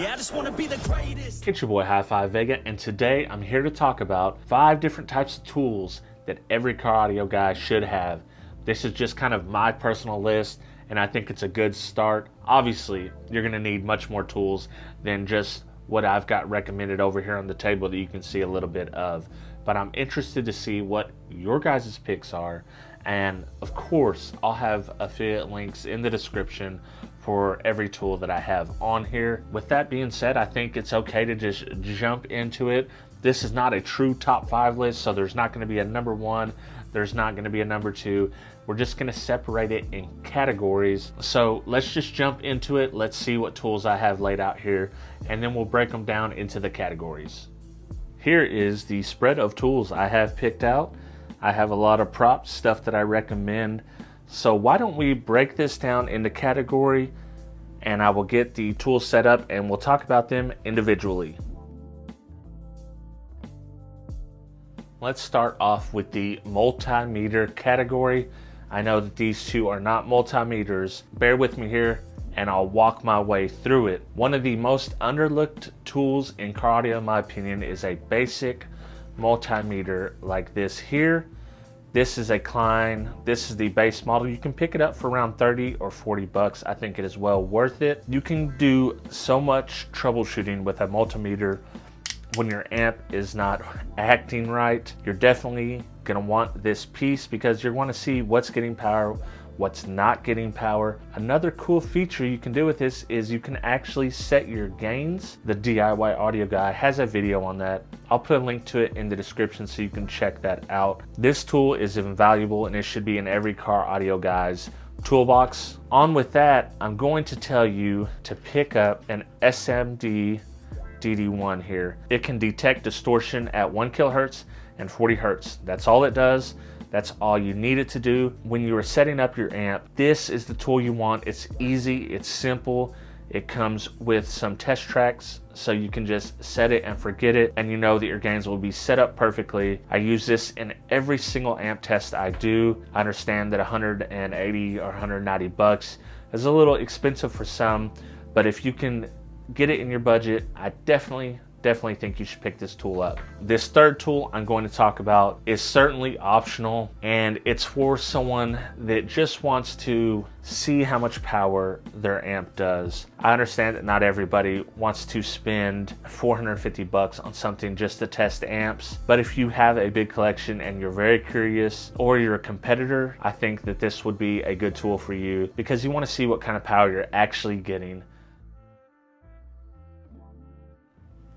Yeah, I just want to be the greatest. It's your boy HifiVega, and today I'm here to talk about 5 different types of tools that every car audio guy should have. This is just kind of my personal list, and I think it's a good start. Obviously, you're going to need much more tools than just what I've got recommended over here on the table that you can see a little bit of. But I'm interested to see what your guys' picks are. And of course, I'll have affiliate links in the description for every tool that I have on here. With that being said, I think it's okay to just jump into it. This is not a true top 5 list, so there's not going to be a number 1. There's not going to be a number 2. We're just going to separate it in categories. So let's just jump into it. Let's see what tools I have laid out here, and then we'll break them down into the categories. Here is the spread of tools I have picked out. I have a lot of props, stuff that I recommend. So why don't we break this down into category, and I will get the tools set up and we'll talk about them individually. Let's start off with the multimeter category. I know that these two are not multimeters. Bear with me here and I'll walk my way through it. One of the most underlooked tools in car audio, in my opinion, is a basic multimeter like this here. This is a Klein. This is the base model. You can pick it up for around 30 or 40 bucks. I think it is well worth it. You can do so much troubleshooting with a multimeter when your amp is not acting right. You're definitely gonna want this piece because you're gonna see what's getting power, what's not getting power. Another cool feature you can do with this is you can actually set your gains. The DIY audio guy has a video on that. I'll put a link to it in the description so you can check that out. This tool is invaluable and it should be in every car audio guy's toolbox. On with that, I'm going to tell you to pick up an SMD DD1 here. It can detect distortion at 1 kilohertz and 40 hertz. That's all it does. That's all you need it to do. When you are setting up your amp, this is the tool you want. It's easy, it's simple. It comes with some test tracks, so you can just set it and forget it, and you know that your gains will be set up perfectly. I use this in every single amp test I do. I understand that 180 or 190 bucks is a little expensive for some, but if you can get it in your budget, I definitely think you should pick this tool up. This third tool I'm going to talk about is certainly optional, and it's for someone that just wants to see how much power their amp does. I understand that not everybody wants to spend 450 bucks on something just to test amps, but if you have a big collection and you're very curious, or you're a competitor, I think that this would be a good tool for you because you want to see what kind of power you're actually getting.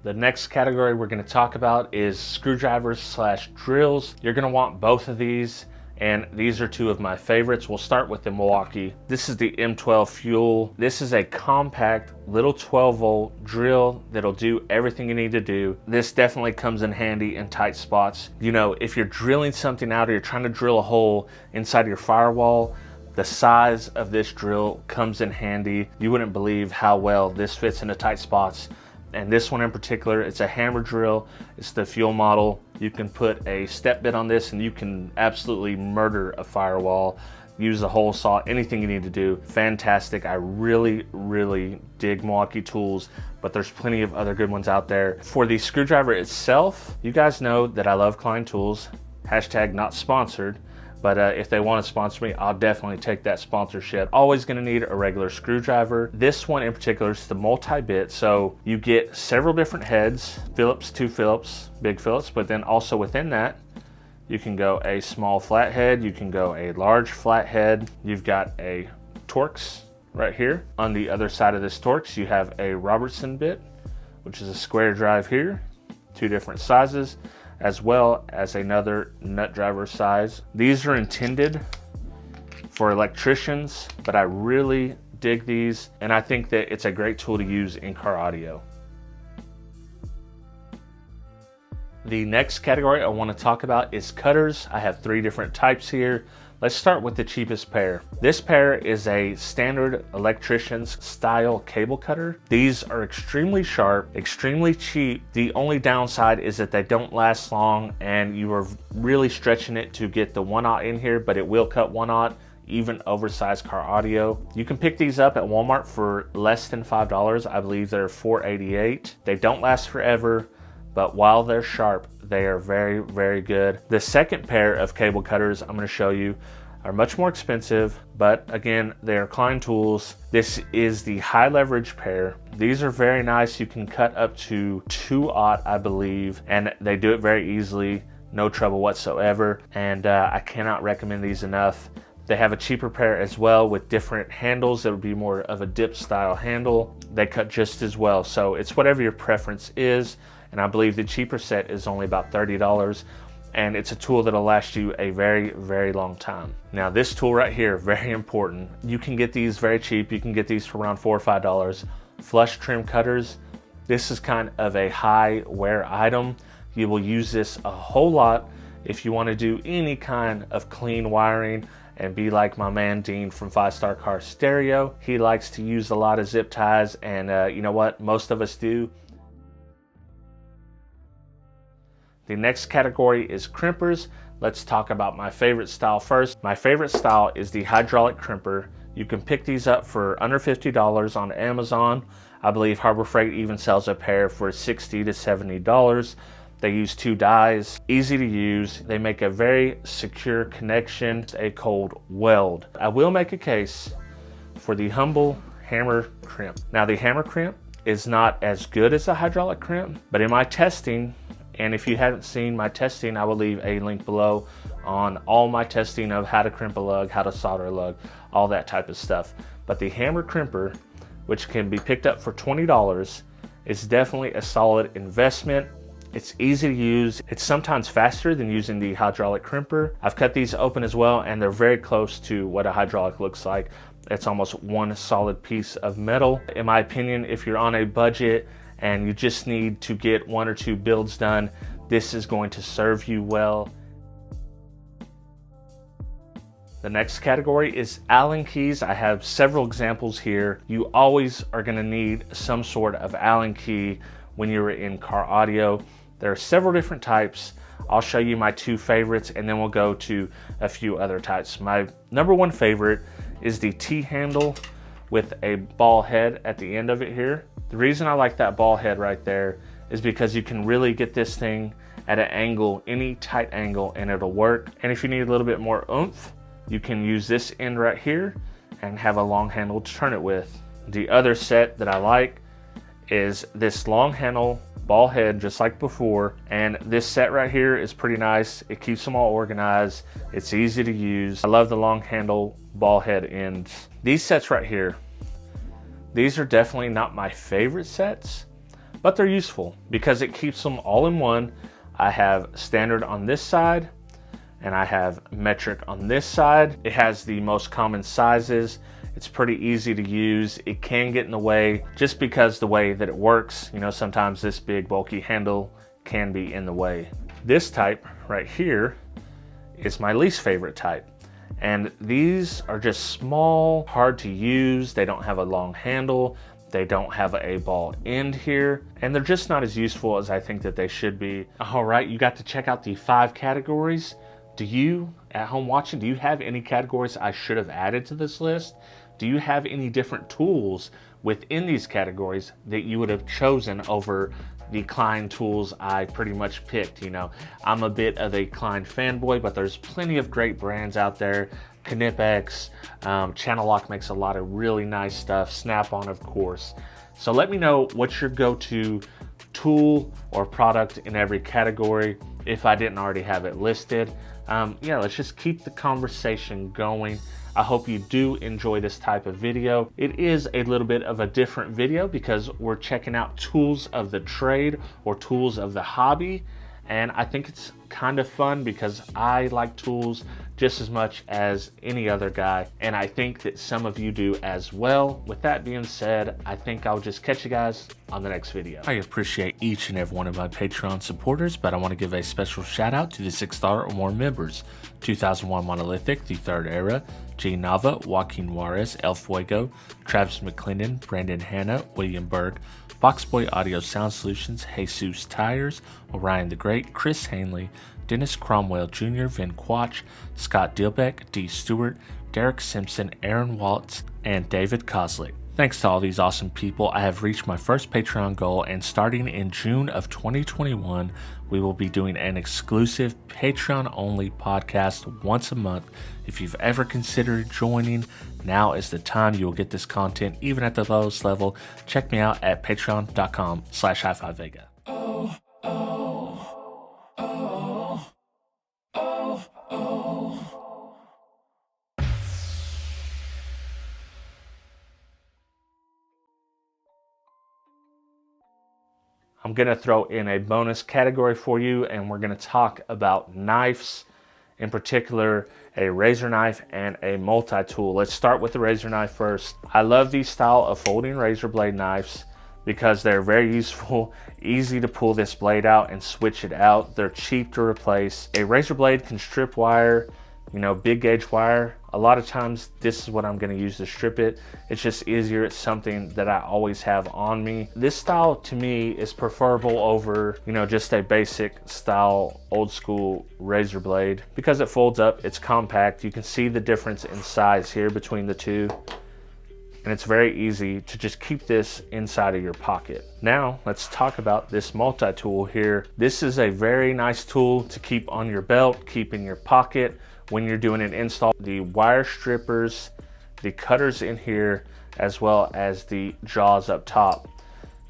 The next category we're going to talk about is screwdrivers slash drills. You're going to want both of these, and these are 2 of my favorites. We'll start with the Milwaukee. This is the M12 Fuel. This is a compact little 12 volt drill that'll do everything you need to do. This definitely comes in handy in tight spots. You know, if you're drilling something out or you're trying to drill a hole inside your firewall, the size of this drill comes in handy. You wouldn't believe how well this fits into tight spots. And this one in particular, it's a hammer drill. It's the Fuel model. You can put a step bit on this and you can absolutely murder a firewall. Use a hole saw, anything you need to do. Fantastic. I really dig Milwaukee tools, but there's plenty of other good ones out there. For the screwdriver itself, you guys know that I love Klein tools. Hashtag not sponsored. But if they want to sponsor me, I'll definitely take that sponsorship. Always going to need a regular screwdriver. This one in particular is the multi-bit, so you get several different heads, Phillips, 2 Phillips, big Phillips, but then also within that, you can go a small flathead, you can go a large flathead. You've got a Torx right here. On the other side of this Torx, you have a Robertson bit, which is a square drive here, 2 different sizes, as well as another nut driver size. These are intended for electricians, but I really dig these, and I think that it's a great tool to use in car audio. The next category I want to talk about is cutters. I have 3 different types here. Let's start with the cheapest pair. This pair is a standard electrician's style cable cutter. These are extremely sharp, extremely cheap. The only downside is that they don't last long and you are really stretching it to get the 1/0 in here, but it will cut 1/0 even oversized car audio. You can pick these up at Walmart for less than $5. I believe they're $4.88. They don't last forever, but while they're sharp, they are very, very good. The second pair of cable cutters I'm going to show you are much more expensive, but again, they are Klein tools. This is the high leverage pair. These are very nice. You can cut up to 2/0, I believe, and they do it very easily, no trouble whatsoever. And I cannot recommend these enough. They have a cheaper pair as well with different handles that would be more of a dip style handle. They cut just as well, so it's whatever your preference is. And I believe the cheaper set is only about $30. And it's a tool that'll last you a very, very long time. Now this tool right here, very important. You can get these very cheap. You can get these for around $4 or $5. Flush trim cutters. This is kind of a high wear item. You will use this a whole lot if you want to do any kind of clean wiring and be like my man Dean from 5 Star Car Stereo. He likes to use a lot of zip ties, and you know what? Most of us do. The next category is crimpers. Let's talk about my favorite style first. My favorite style is the hydraulic crimper. You can pick these up for under $50 on Amazon. I believe Harbor Freight even sells a pair for $60 to $70. They use 2 dies, easy to use. They make a very secure connection, a cold weld. I will make a case for the humble hammer crimp. Now the hammer crimp is not as good as the hydraulic crimp, but in my testing, and if you haven't seen my testing, I will leave a link below on all my testing of how to crimp a lug, how to solder a lug, all that type of stuff. But the hammer crimper, which can be picked up for $20, is definitely a solid investment. It's easy to use. It's sometimes faster than using the hydraulic crimper. I've cut these open as well, and they're very close to what a hydraulic looks like. It's almost one solid piece of metal. In my opinion, if you're on a budget and you just need to get 1 or 2 builds done, this is going to serve you well. The next category is Allen keys. I have several examples here. You always are going to need some sort of Allen key when you're in car audio. There are several different types. I'll show you my 2 favorites, and then we'll go to a few other types. My number 1 favorite is the T handle with a ball head at the end of it here. The reason I like that ball head right there is because you can really get this thing at an angle, any tight angle, and it'll work. And if you need a little bit more oomph, you can use this end right here and have a long handle to turn it with. The other set that I like is this long handle ball head, just like before. And this set right here is pretty nice. It keeps them all organized. It's easy to use. I love the long handle ball head ends. These sets right here, these are definitely not my favorite sets, but they're useful because it keeps them all in one. I have standard on this side and I have metric on this side. It has the most common sizes. It's pretty easy to use. It can get in the way just because the way that it works. You know, sometimes this big bulky handle can be in the way. This type right here is my least favorite type. And these are just small, hard to use. They don't have a long handle. They don't have a ball end here. And they're just not as useful as I think that they should be. All right, you got to check out the 5 categories. Do you, at home watching, do you have any categories I should have added to this list? Do you have any different tools within these categories that you would have chosen over the Klein tools I pretty much picked? You know, I'm a bit of a Klein fanboy, but there's plenty of great brands out there. Konceptz, Channel Lock makes a lot of really nice stuff. Snap-on, of course. So let me know what's your go-to tool or product in every category if I didn't already have it listed. Yeah, let's just keep the conversation going. I hope you do enjoy this type of video. It is a little bit of a different video because we're checking out tools of the trade or tools of the hobby. And I think it's kind of fun because I like tools just as much as any other guy. And I think that some of you do as well. With that being said, I think I'll just catch you guys on the next video. I appreciate each and every one of my Patreon supporters, but I want to give a special shout out to the $6 or more members. 2001 Monolithic, the Third Era, G Nava, Joaquin Juarez, El Fuego, Travis McClendon, Brandon Hanna, William Berg, Boxboy Audio Sound Solutions, Jesus Tires, Orion the Great, Chris Hanley, Dennis Cromwell Jr., Vin Quach, Scott Dilbeck, D. Stewart, Derek Simpson, Aaron Waltz, and David Kozlik. Thanks to all these awesome people, I have reached my first Patreon goal, and starting in June of 2021, we will be doing an exclusive Patreon-only podcast once a month. If you've ever considered joining, now is the time. You will get this content even at the lowest level. Check me out at patreon.com/HifiVega. I'm going to throw in a bonus category for you, and we're going to talk about knives, in particular a razor knife and a multi-tool. Let's start with the razor knife first. I love these style of folding razor blade knives because they're very useful, easy to pull this blade out and switch it out. They're cheap to replace. A razor blade can strip wire, big gauge wire. A lot of times this is what I'm going to use to strip it. It's just easier. It's something that I always have on me. This style to me is preferable over, just a basic style old school razor blade because it folds up, it's compact. You can see the difference in size here between the two. And it's very easy to just keep this inside of your pocket. Now, let's talk about this multi-tool here. This is a very nice tool to keep on your belt, keep in your pocket when you're doing an install. The wire strippers, the cutters in here, as well as the jaws up top.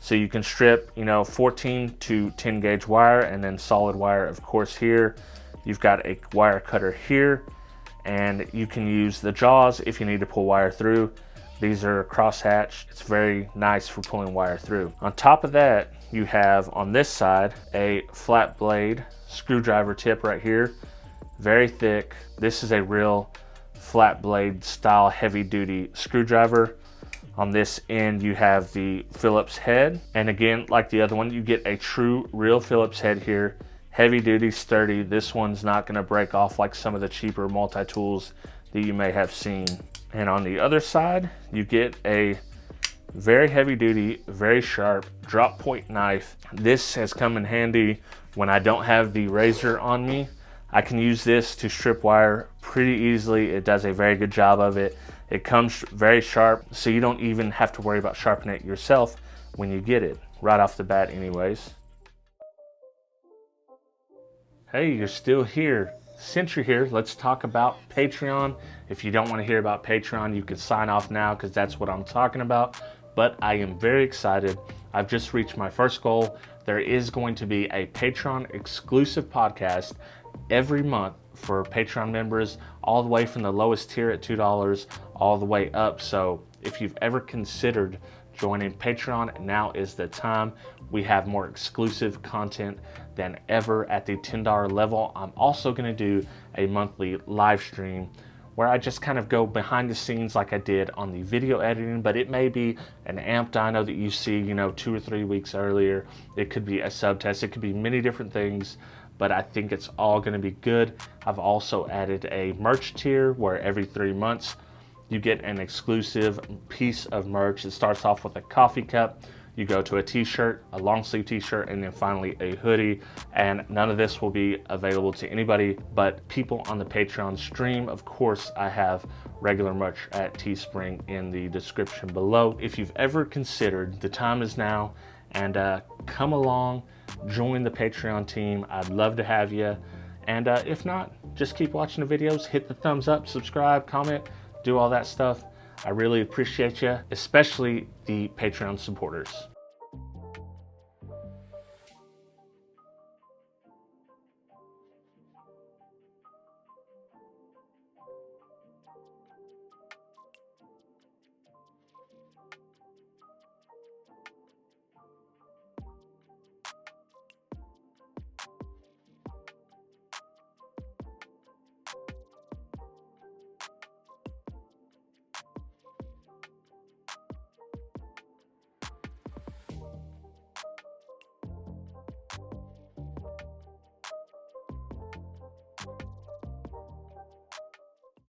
So you can strip, 14 to 10 gauge wire and then solid wire, of course, here. You've got a wire cutter here, and you can use the jaws if you need to pull wire through. These are cross-hatched. It's very nice for pulling wire through. On top of that, you have on this side a flat blade screwdriver tip right here. Very thick. This is a real flat blade style heavy duty screwdriver. On this end you have the Phillips head, and again, like the other one, you get a true real Phillips head here. Heavy duty, sturdy. This one's not going to break off like some of the cheaper multi-tools that you may have seen. And on the other side, you get a very heavy duty, very sharp drop point knife. This has come in handy when I don't have the razor on me. I can use this to strip wire pretty easily. It does a very good job of it. It comes very sharp, so you don't even have to worry about sharpening it yourself when you get it, right off the bat anyways. Hey, you're still here. Since you're here, let's talk about Patreon. If you don't want to hear about Patreon, you can sign off now because that's what I'm talking about. But I am very excited. I've just reached my first goal. There is going to be a Patreon exclusive podcast every month for Patreon members, all the way from the lowest tier at $2 all the way up. So if you've ever considered joining Patreon, now is the time. We have more exclusive content than ever at the $10 level. I'm also going to do a monthly live stream where I just kind of go behind the scenes like I did on the video editing, but it may be an amp dyno that you see, 2 or 3 weeks earlier. It could be a sub test. It could be many different things, but I think it's all going to be good. I've also added a merch tier where every 3 months you get an exclusive piece of merch. It starts off with a coffee cup. You go to a t-shirt, a long sleeve t-shirt, and then finally a hoodie. And none of this will be available to anybody but people on the Patreon stream. Of course, I have regular merch at Teespring in the description below. If you've ever considered, the time is now, and come along, join the Patreon team. I'd love to have you. And if not, just keep watching the videos, hit the thumbs up, subscribe, comment, do all that stuff. I really appreciate you, especially the Patreon supporters.